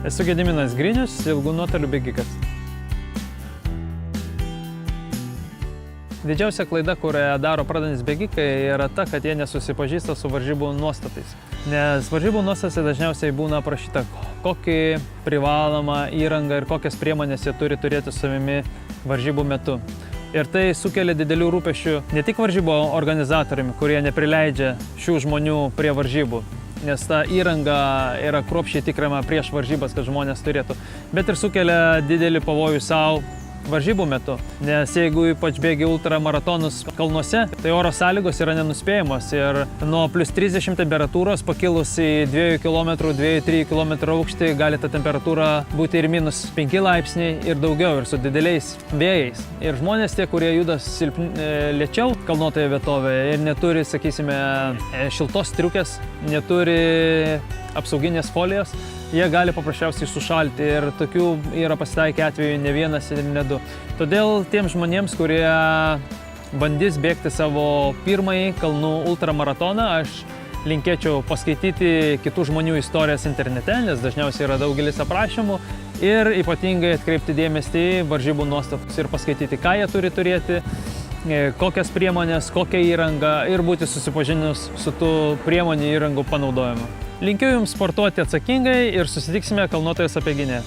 Esu Gediminas Grinius, ilgų nuotolių bėgikas. Didžiausia klaida, kurią daro pradedantys bėgikai, yra ta, kad jie nesusipažįsta su varžybų nuostatais. Nes varžybų nuostatose dažniausiai būna aprašyta, kokį privalomą įrangą ir kokias priemonės jie turi turėti su savimi varžybų metu. Ir tai sukelia didelių rūpesčių ne tik varžybų organizatoriumi, kurie neprileidžia šių žmonių prie varžybų, nes ta įranga yra kruopščiai tikrama prieš varžybas, kad žmonės turėtų, bet ir sukelia didelį pavojų savo varžybų metu. Nes jeigu ypač bėgi ultramaratonus kalnuose, tai oro sąlygos yra nenuspėjamos ir nuo +30 temperatūros pakilus į 2 km, 2-3 km aukštį gali ta temperatūra būti ir -5 laipsniai ir daugiau ir su dideliais vėjais. Ir žmonės tie, kurie juda lėčiau kalnuotoje vietovėje ir neturi, sakysime, šiltos striukės, neturi apsauginės folijos, jie gali paprasčiausiai sušalti ir tokių yra pasitaikę atvejų ne vienas ir ne du. Todėl tiems žmonėms, kurie bandys bėgti savo pirmąjį kalnų ultramaratoną, aš linkėčiau paskaityti kitų žmonių istorijas internete, nes dažniausiai yra daugelis aprašymų, ir ypatingai atkreipti dėmesį į varžybų nuostatus ir paskaityti, ką jie turi turėti, kokias priemonės, kokią įrangą ir būti susipažinus su tų priemonių įrangų panaudojimu. Linkiu Jums sportuoti atsakingai ir susitiksime kalnuotoje Sapieginėje.